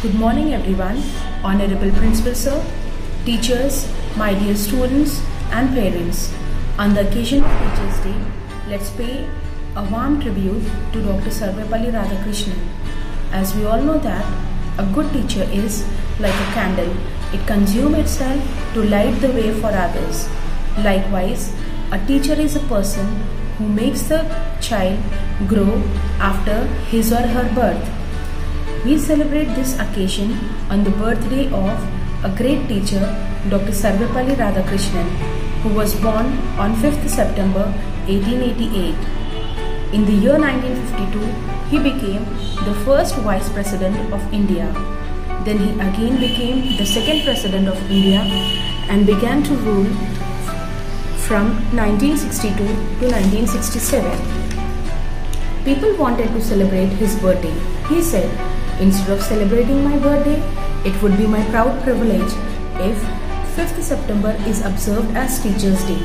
Good morning everyone, Honorable Principal Sir, teachers, my dear students and parents. On the occasion of Teachers Day, let's pay a warm tribute to Dr. Sarvepalli Radhakrishnan. As we all know that a good teacher is like a candle. It consumes itself to light the way for others. Likewise, a teacher is a person who makes the child grow after his or her birth. We celebrate this occasion on the birthday of a great teacher, Dr. Sarvepalli Radhakrishnan, who was born on 5th September 1888. In the year 1952, he became the first Vice President of India. Then he again became the second President of India and began to rule from 1962 to 1967. People wanted to celebrate his birthday. He said, "Instead of celebrating my birthday, it would be my proud privilege if 5th September is observed as Teachers' Day."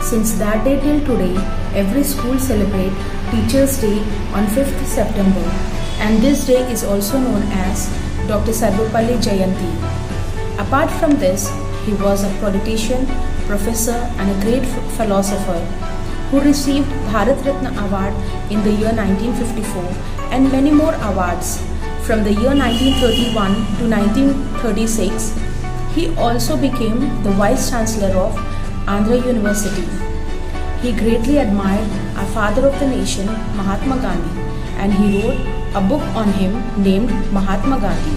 Since that day till today, every school celebrates Teachers' Day on 5th September, and this day is also known as Dr. Sarvepalli Jayanti. Apart from this, he was a politician, professor and a great philosopher who received Bharat Ratna Award in the year 1954 and many more awards. From the year 1931 to 1936, he also became the Vice Chancellor of Andhra University. He greatly admired our father of the nation, Mahatma Gandhi, and he wrote a book on him named Mahatma Gandhi.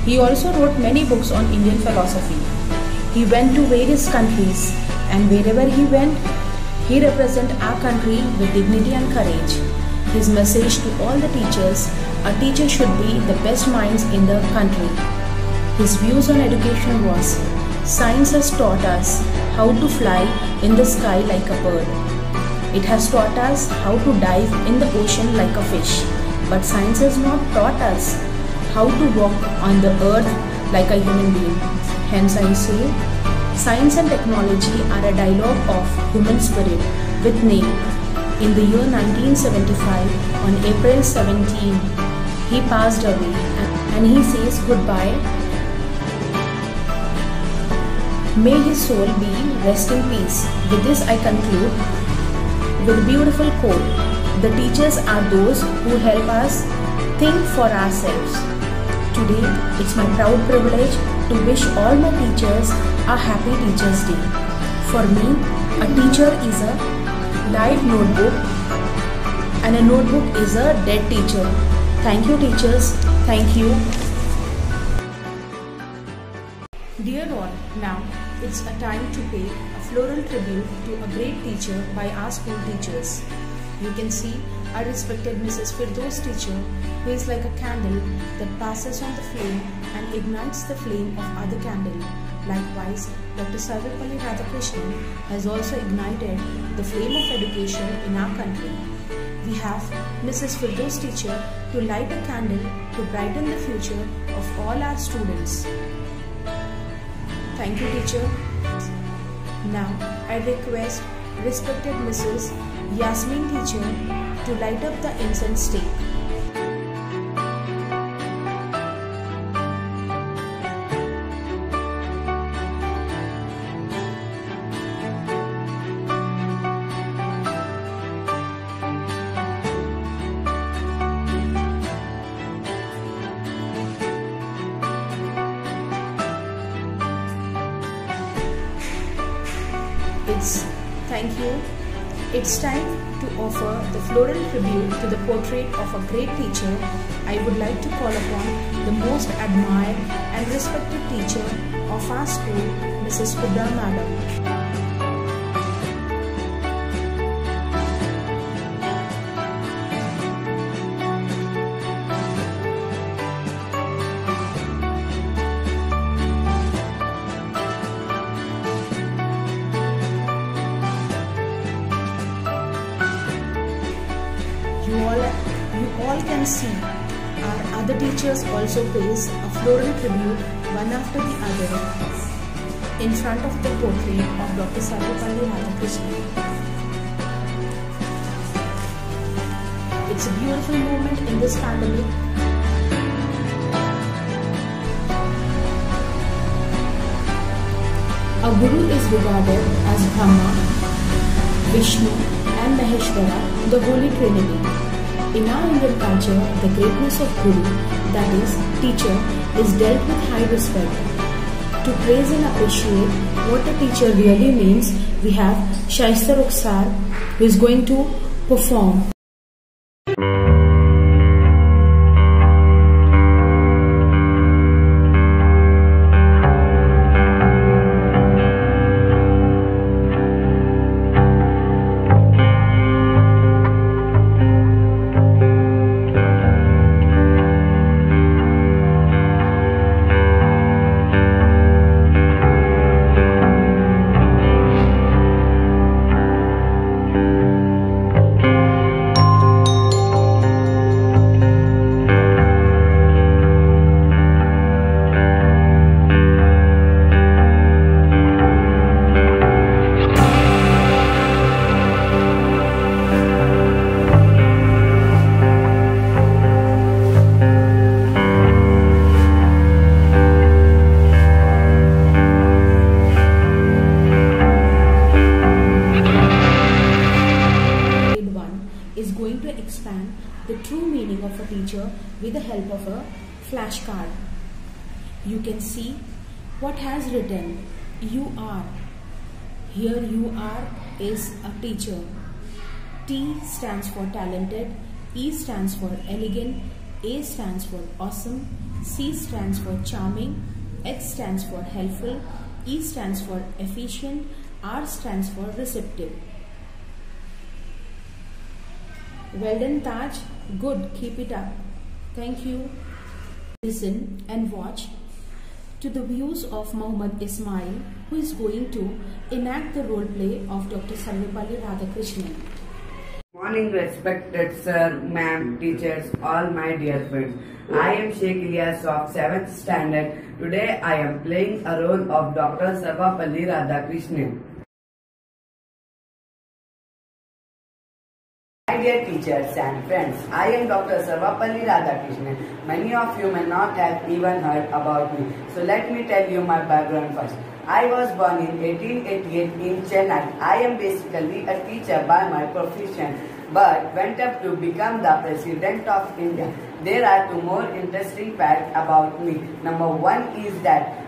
He also wrote many books on Indian philosophy. He went to various countries, and wherever he went, he represented our country with dignity and courage. His message to all the teachers: a teacher should be the best minds in the country. His views on education was, science has taught us how to fly in the sky like a bird. It has taught us how to dive in the ocean like a fish. But science has not taught us how to walk on the earth like a human being. Hence I say, science and technology are a dialogue of human spirit with name. In the year 1975, on April 17, he passed away and he says goodbye. May his soul be rest in peace. With this I conclude with a beautiful quote. The teachers are those who help us think for ourselves. Today, it's my proud privilege to wish all my teachers a happy Teachers' Day. For me, a teacher is a live notebook and a notebook is a dead teacher. Thank you, teachers. Thank you. Dear all, now it's a time to pay a floral tribute to a great teacher by our school teachers. You can see our respected Mrs. Firdaus teacher, who is like a candle that passes on the flame and ignites the flame of other candle. Likewise, Dr. Sarvepalli Radhakrishnan has also ignited the flame of education in our country. We have Mrs. Firdaus teacher to light a candle to brighten the future of all our students. Thank you, teacher. Now, I request respected Mrs. Yasmin teacher to light up the incense stick. Thank you. It's time to offer the floral tribute to the portrait of a great teacher. I would like to call upon the most admired and respected teacher of our school, Mrs. Hudda Madam. You all can see our other teachers also pays a floral tribute one after the other in front of the portrait of Dr. Sarvepalli Radhakrishnan. It's a beautiful moment in this pandemic. A guru is regarded as Brahma, Vishnu and Maheshwara, the Holy Trinity. In our Indian culture, the greatness of Guru, that is, teacher, is dealt with high respect. To praise and appreciate what a teacher really means, we have Shaista Rukhsar, who is going to perform. Expand the true meaning of a teacher with the help of a flashcard. You can see what has written "You are." Here "You are" is a teacher. T stands for talented, E stands for elegant, A stands for awesome, C stands for charming, H stands for helpful, E stands for efficient, R stands for receptive. Well done, Taj. Good. Keep it up. Thank you. Listen and watch to the views of Muhammad Ismail, who is going to enact the role play of Dr. Sarvepalli Radhakrishnan. Morning, respected sir, ma'am, teachers, all my dear friends. I am Sheikh Ilyas of 7th standard. Today I am playing a role of Dr. Sarvepalli Radhakrishnan. My dear teachers and friends, I am Dr. Sarvepalli Radhakrishnan. Many of you may not have even heard about me. So let me tell you my background first. I was born in 1888 in Chennai. I am basically a teacher by my profession, but went up to become the President of India. There are two more interesting facts about me. Number one is that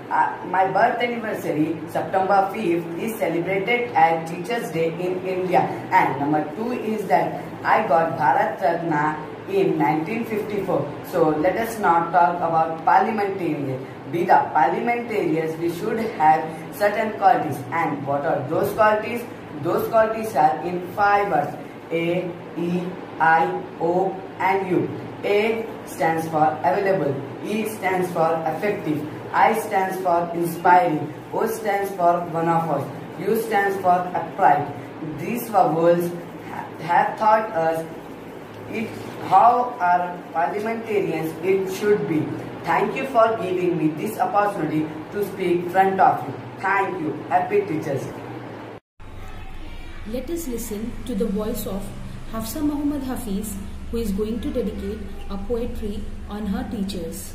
my birth anniversary, September 5th, is celebrated as Teachers' Day in India. And number two is that I got Bharat Ratna in 1954. So let us now talk about parliamentarians. Be the parliamentarians, we should have certain qualities. And what are those qualities? Those qualities are in 5 words: A, E, I, O and U. A stands for available, E stands for effective, I stands for inspiring, O stands for one of us, U stands for upright. These vowels have taught us how our parliamentarians it should be. Thank you for giving me this opportunity to speak in front of you. Thank you. Happy teachers. Let us listen to the voice of Hafsa Muhammad Hafiz, who is going to dedicate a poetry on her teachers.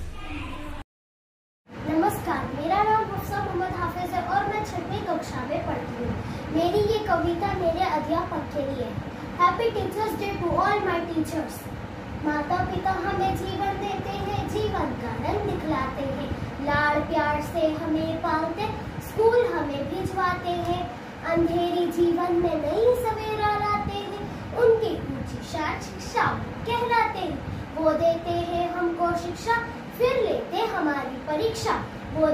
नमस्कार, मेरा नाम हफ्सा मोहम्मद हाफिज है और मैं 6वीं कक्षा में पढ़ती हूँ। मेरी ये कविता मेरे अध्यापक के लिए। Happy teachers day to all my teachers. माता पिता हमें जीवन देते हैं, जीवन का रंग दिखलाते हैं, लाड़ प्यार से हमें पालते, स्कूल हमें भिजवाते हैं, अंधेरी जीवन में नई सवेरा लाते हैं, उनकी ऊंची शान शिक्षा कहलाते हैं। वो देते हैं हमको शिक्षा, फिर लेते हमारी परीक्षा। वो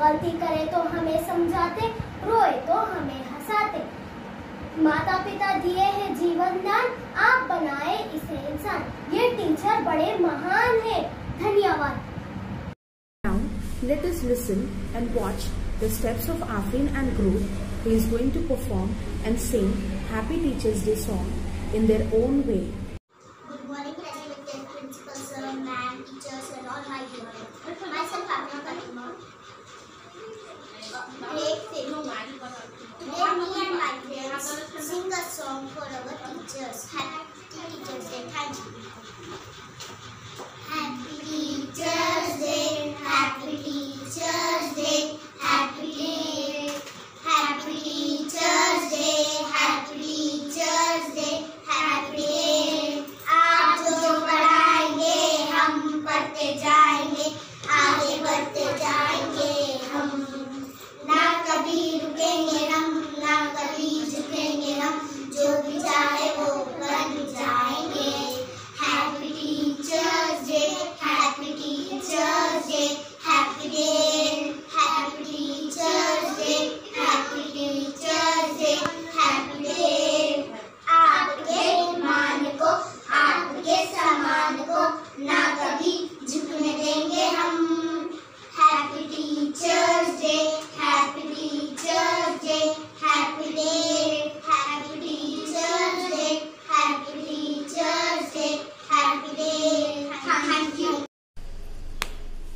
गलती करे तो हमें समझाते, रोए तो हमें हंसाते। माता पिता दिए हैं जीवन दान, आप बनाए इसे इंसान। ये टीचर बड़े महान हैं। धन्यवाद। Now let us listen and watch the steps of Afrin and group, who is going to perform and sing Happy Teachers Day song in their own way. Good morning, respected principal sir, ma'am, teachers, and all my dear friends. Myself, Afrin Fatima. Great thing. Today, me and my friends sing a song for our teachers. Happy Teachers Day. Thank you. Happy Teachers Day. Happy Teachers Day. Happy Teachers Day.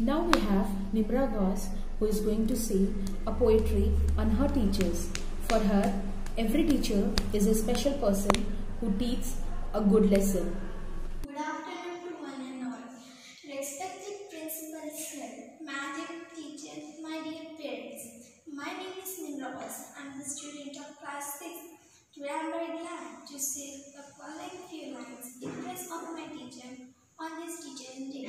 Now we have Nimra Gauss, who is going to say a poetry on her teachers. For her, every teacher is a special person who teaches a good lesson. Good afternoon to one and all. Respected principal sir, magic teachers, my dear parents. My name is Nimra Gauss. I am the student of class 6. Today I am very glad to say the following few lines in praise of my teacher on this Teachers' Day.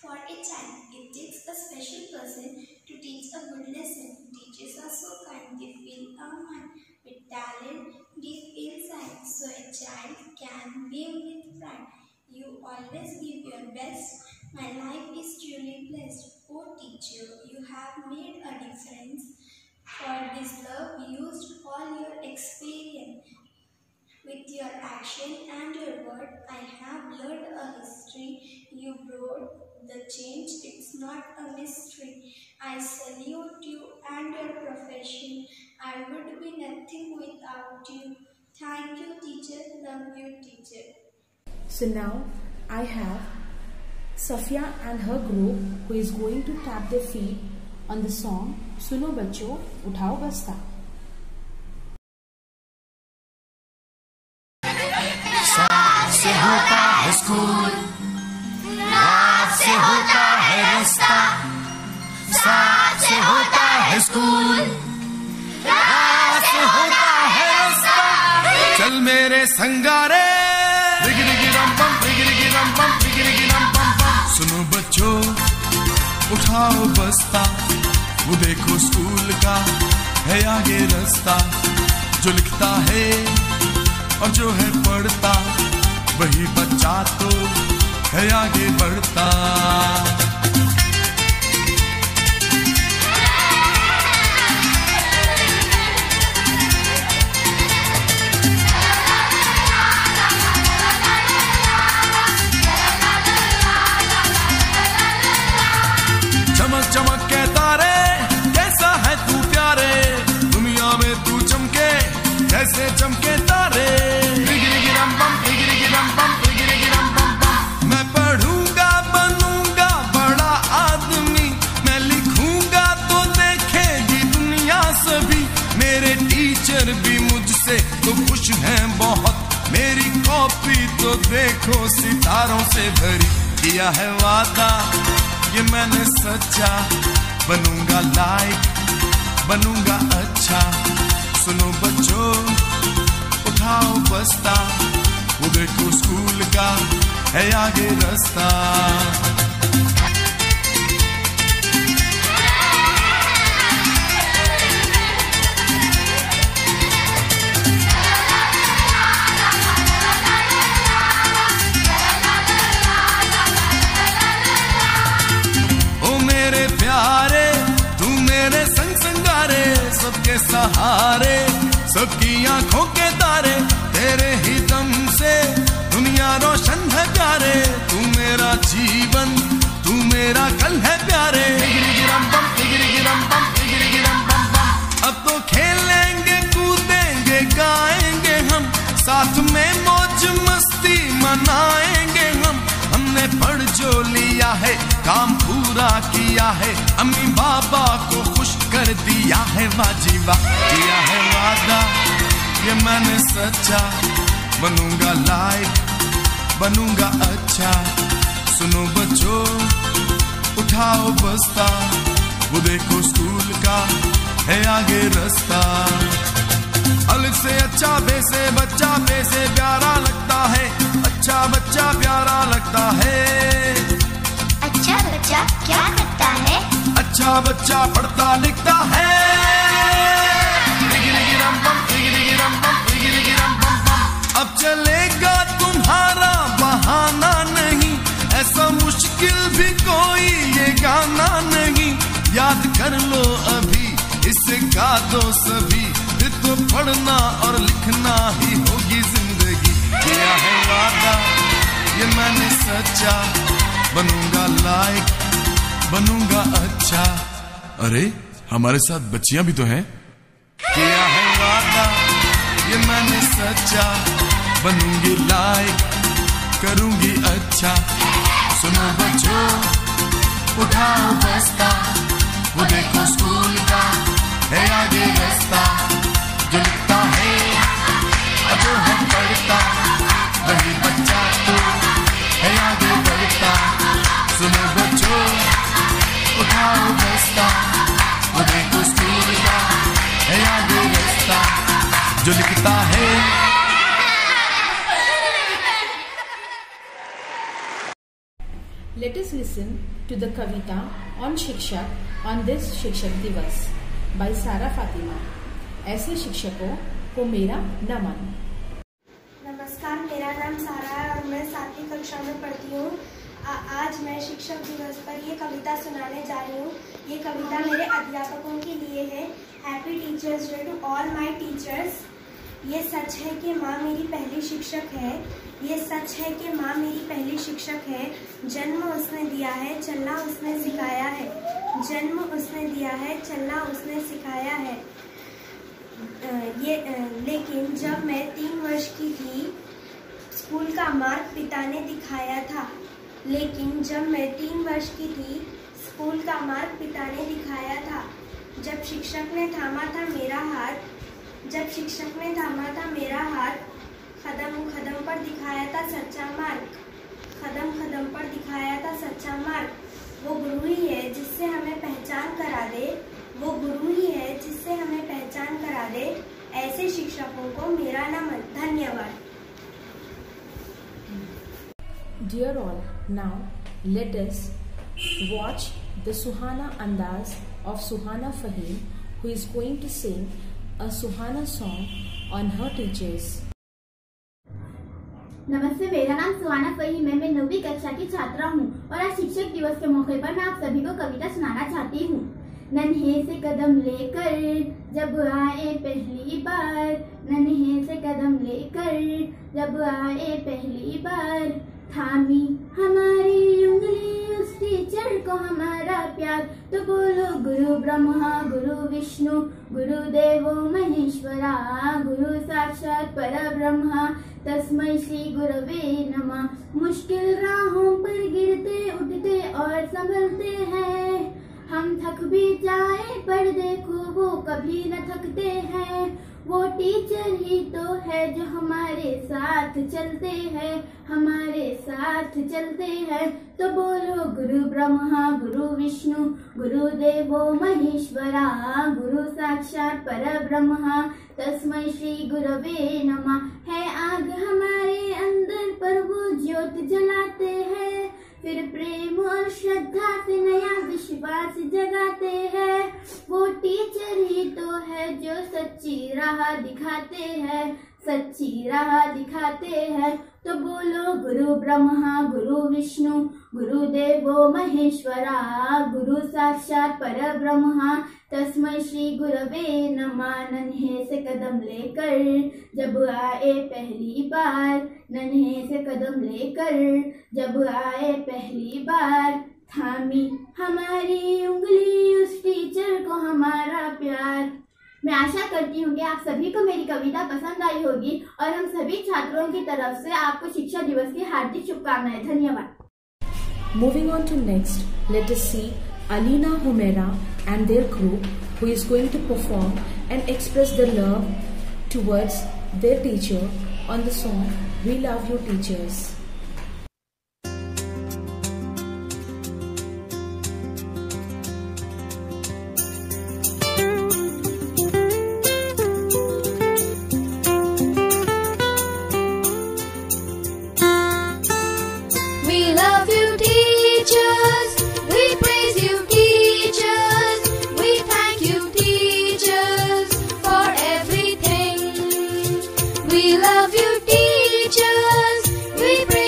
For a child, it takes a special person to teach a good lesson. Teachers are so kind, they fill our mind with talent deep inside, so a child can beam with pride. You always give your best. My life is truly blessed. Oh teacher, you have made a difference. For this love, used all your experience. With your action and your word, I have learned a history. You brought the change, it's not a mystery. I salute you and your profession. I would be nothing without you. Thank you, teacher. Love you, teacher. So now I have Safia and her group, who is going to tap their feet on the song Suno Bachcho Uthao Basta. साथ से होता है school, रात से होता है रास्ता, साथ से होता है स्कूल, रात से होता है रास्ता। चल मेरे संगारे, रिगिरिगी रम पम, रिगिरिगी रम पम, रिगिरिगी रम पम पम। सुनो बच्चों, उठाओ बस्ता, वो देखो स्कूल का है आगे रास्ता। जो लिखता है और जो है पढ़ता, वही बच्चा तो है आगे बढ़ता। चमक चमक के तारे, कैसा है तू प्यारे, दुनिया में तू चमके कैसे चमके तारे। मैं पढ़ूंगा बनूंगा बड़ा आदमी, मैं लिखूंगा तो देखेगी दुनिया सभी। मेरे टीचर भी मुझसे तो खुश हैं बहुत, मेरी कॉपी तो देखो सितारों से भरी। किया है वादा ये मैंने सच्चा, बनूंगा लायक बनूंगा अच्छा। सुनो बच्चों, उठाओ बस्ता, वो देखो स्कूल का है आगे रास्ता। ओ मेरे प्यारे, तू मेरे संग संगारे, सबके सहारे, सबकी आंखों के तारे। तेरे ही दम से दुनिया रोशन है प्यारे, तू मेरा जीवन, तू मेरा कल है प्यारे। अब तो खेलेंगे कूदेंगे गाएंगे हम, साथ में मौज मस्ती मनाएंगे हम। हमने पढ़ जो लिया है, काम पूरा किया है, अम्मी बाबा को खुश कर दिया है। वाजीवा किया है वादा ये मैंने सच्चा, बनूंगा लायक बनूंगा अच्छा। सुनो बच्चों, उठाओ बस्ता, वो देखो स्कूल का है आगे रास्ता। अलग से अच्छा, बे से बच्चा, बे से प्यारा लगता है, अच्छा बच्चा प्यारा लगता है। अच्छा बच्चा क्या करता है? अच्छा बच्चा पढ़ता लिखता है। अब चलेगा तुम्हारा बहाना नहीं, ऐसा मुश्किल भी कोई ये गाना नहीं। याद कर लो अभी इसे गा दो सभी, फिर तो पढ़ना और लिखना ही होगी जिंदगी। किया है वादा ये मैंने सच्चा, बनूंगा लायक बनूंगा अच्छा। अरे हमारे साथ बच्चियां भी तो हैं। किया है वादा ये मैंने सच्चा, बनूंगी लायक करूंगी अच्छा। सुनो बच्चों, उठाओ बस्ता, वो देखो स्कूल का है आगे रास्ता, जो लिखता है और जो हम पढ़ता, वही बच्चा तो है आगे बढ़ता। सुनो बच्चों उठाओ बस्ता, वो देखो स्कूल का है आगे रास्ता, जो लिखता है। Let us listen to the Kavita on Shikshak on this Shikshak Divas by Sara Fatima. ऐसे शिक्षकों को मेरा नमन। नमस्कार, मेरा नाम सारा है और मैं 7वीं कक्षा में पढ़ती हूँ। आज मैं शिक्षक दिवस पर ये कविता सुनाने जा रही हूँ। ये कविता मेरे अध्यापकों के लिए है। Happy teachers day to all my teachers. ये सच है कि माँ मेरी पहली शिक्षक है। ये सच है कि माँ मेरी पहली शिक्षक है। जन्म उसने दिया है, चलना उसने सिखाया है। जन्म उसने दिया है, चलना उसने सिखाया है। लेकिन जब मैं 3 वर्ष की थी, स्कूल का मार्ग पिता ने दिखाया था। लेकिन जब मैं 3 वर्ष की थी, स्कूल का मार्ग पिता ने दिखाया था। जब शिक्षक ने थामा था मेरा हाथ, जब शिक्षक ने थामा था मेरा हाथ, कदम कदम पर दिखाया था सच्चा मार्ग, कदम कदम पर दिखाया था सच्चा मार्ग। वो गुरु ही है जिससे हमें पहचान करा दे, वो गुरु ही है जिससे हमें पहचान करा दे। ऐसे शिक्षकों को मेरा नमन। धन्यवाद। Dear all, now let us watch the Suhana Andaz of Suhana Fahim, who is going to sing a Suhana song on her teachers. नमस्ते, मेरा नाम सुहाना फहीम है। मैं 9वीं कक्षा की छात्रा हूँ और आज शिक्षक दिवस के मौके पर मैं आप सभी को कविता सुनाना चाहती हूँ। नन्हे से कदम लेकर जब आए पहली बार, नन्हे से कदम लेकर जब आए पहली बार, थामी हमारी उंगली उस टीचर को हमारा प्यार। तो बोलो गुरु ब्रह्मा गुरु विष्णु गुरुदेवो महेश्वरा, गुरु साक्षात परब्रह्मा तस्मै श्री गुरवे नमः। मुश्किल राहों पर गिरते उठते और संभलते हैं, हम थक भी जाए पर देखो वो कभी न थकते हैं। वो टीचर ही तो है जो हमारे साथ चलते हैं, हमारे साथ चलते हैं। तो बोलो गुरु ब्रह्मा गुरु विष्णु गुरुदेवो महेश्वरा, गुरु साक्षात परब्रह्मा तस्मै श्री गुरवे नमः। है आग हमारे अंदर पर वो ज्योत जलाते हैं, फिर प्रेम और श्रद्धा से नया विश्वास जगाते हैं। वो टीचर ही तो है जो सच्ची राह दिखाते हैं, सच्ची राह दिखाते हैं। तो बोलो गुरु ब्रह्मा गुरु विष्णु गुरुदेवो महेश्वरा, गुरु साक्षात परब्रह्मा तस्मै श्री गुरवे नमः। नन्हे से कदम लेकर जब आए पहली बार, नन्हे से कदम लेकर जब आए पहली बार, थामी हमारी उंगली उस टीचर को हमारा प्यार। मैं आशा करती हूँ कि आप सभी को मेरी कविता पसंद आई होगी और हम सभी छात्रों की तरफ से आपको शिक्षा दिवस की हार्दिक शुभकामनाएं। धन्यवाद। Moving on to next, let us see Alina Humera and their group, who is going to perform and express their love towards their teacher on the song We Love You Teachers. We love you, teachers. We praise you, teachers. We thank you, teachers, for everything. We love you, teachers. We praise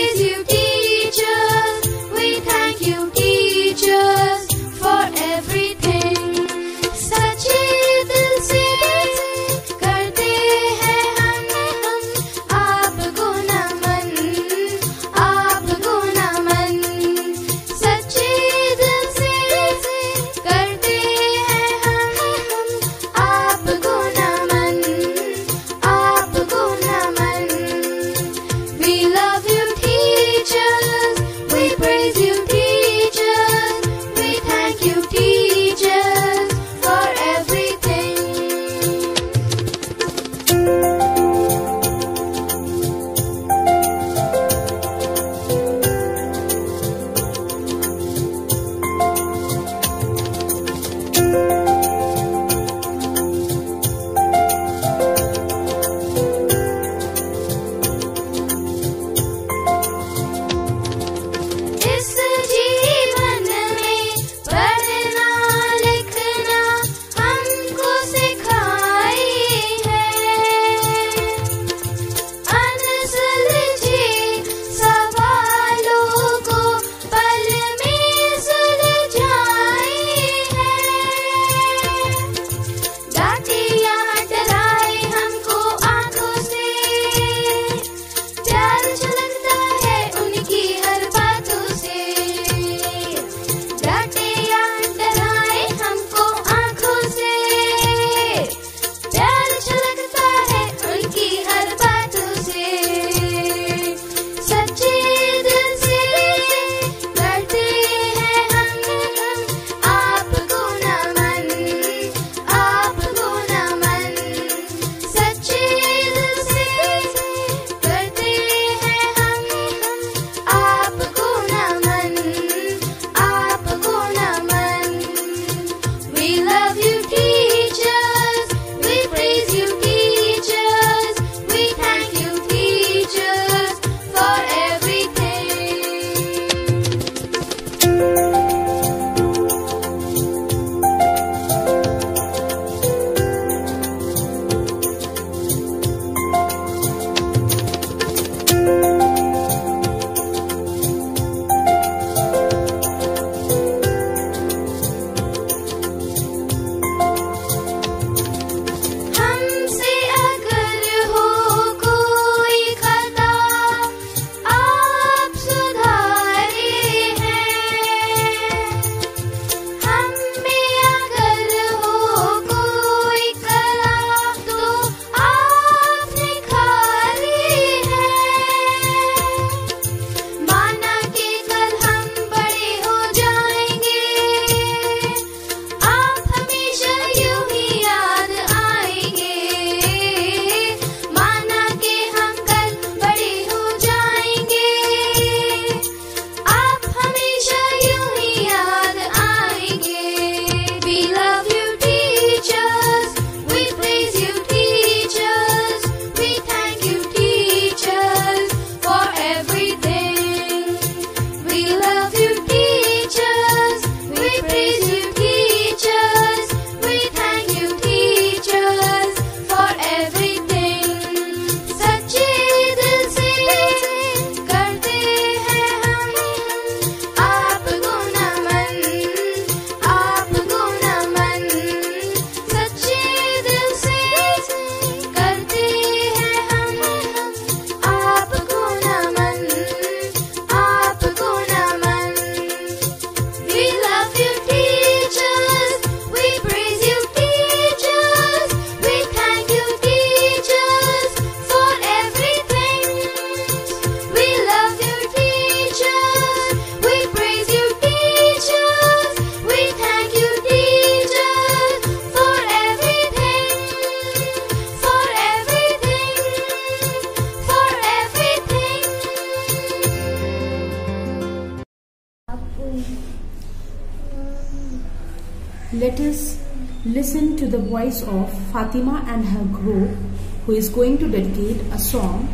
Let us listen to the voice of Fatima and her group, who is going to dedicate a song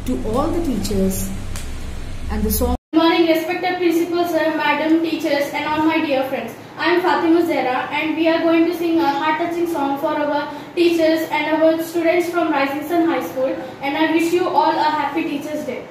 to all the teachers. And the song. Good morning, respected principal sir, madam, teachers, and all my dear friends. I am Fatima Zehra, and we are going to sing a heart-touching song for our teachers and our students from Rising Sun High School. And I wish you all a happy Teachers' Day.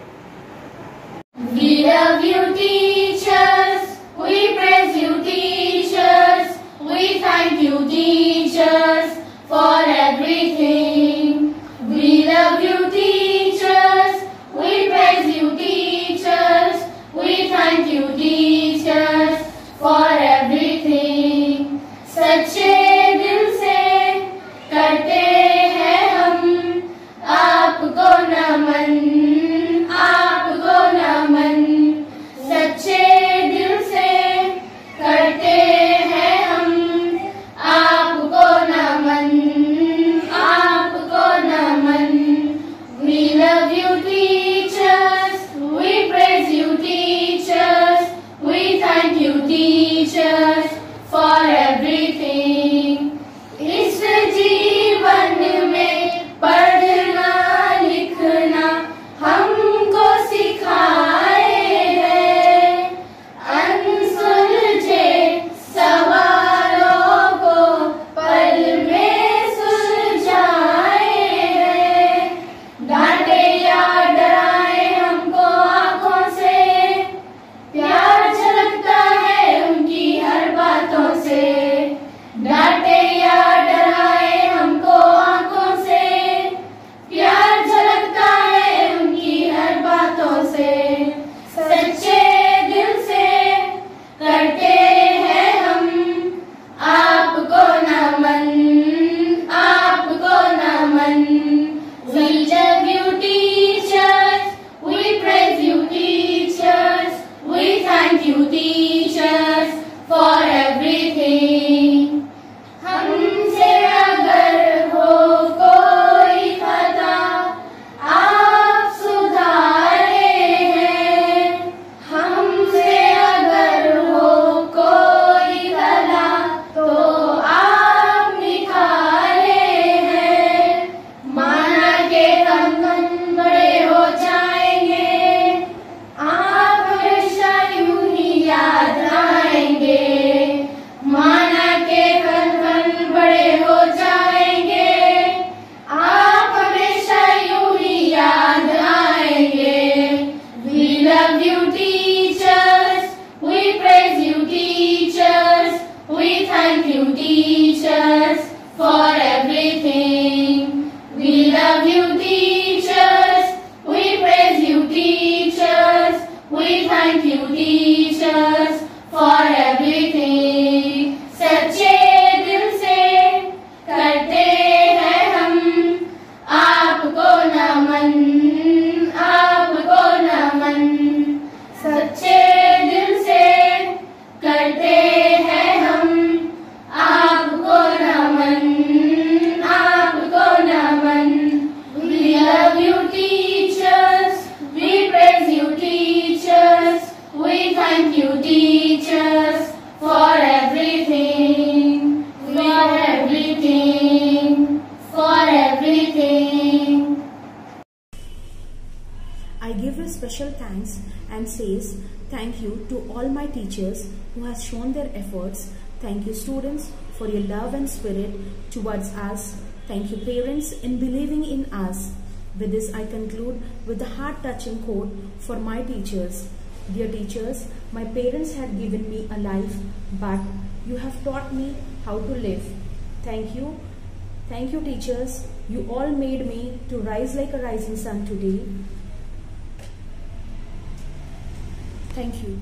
We love you, teachers. We praise you, teachers. We thank you, teachers, for everything. We love you, teachers. We praise you, teachers. We thank you, teachers, for everything. सच्चे दिल से करते हैं हम आपको नमन, आपको नमन। सच्चे दिल से करते हैं हम आपको नमन, आपको नमन। We love you, teachers. We praise you, teachers. We thank you, teachers, for everything. इस जीवन में पढ़ना लिखना हमको सिखाए हैं, अनसुलझे सवालों को पल में सुलझाए हैं। डांटे या डराए हमको आँखों से, प्यार झलकता है उनकी हर बातों से। डांटे या डराए हमको आँखों से, प्यार झलकता है उनकी हर बातों से। सच्चे दिल से करते हैं हम आपको नमन, आपको नमन। We love you, teachers. We praise you, teachers. We thank you, teachers, for everything. हमसे अगर हो कोई खता आप सुधारे हैं, हमसे अगर हो कोई कला तो आप निखारे हैं। माना के कंगन बड़े हो जाएंगे, आप हमेशा यूं ही याद आएंगे। माना के कंगन बड़े हो जाएंगे, आप हमेशा यूं ही याद आएंगे। We love you, teachers. We praise you, teachers. We thank you, teachers, for everything. We love you, teachers. We praise you, teachers. We thank you, teachers, for everything. सच्चे दिल से करते हैं हम आपको नमन, आपको नमन। सच्चे दिल से करते हैं हम आपको नमन, आपको नमन। We love you, teachers. We praise you, teachers. We thank you, teachers, for everything, for everything, for everything. I give a special thanks and says thank you to all my teachers who has shown their efforts. Thank you, students, for your love and spirit towards us. Thank you, parents, in believing in us. With this, I conclude with the heart-touching quote for my teachers. Dear teachers, my parents had given me a life, but you have taught me how to live. Thank you. Thank you, teachers. You all made me to rise like a rising sun today. Thank you.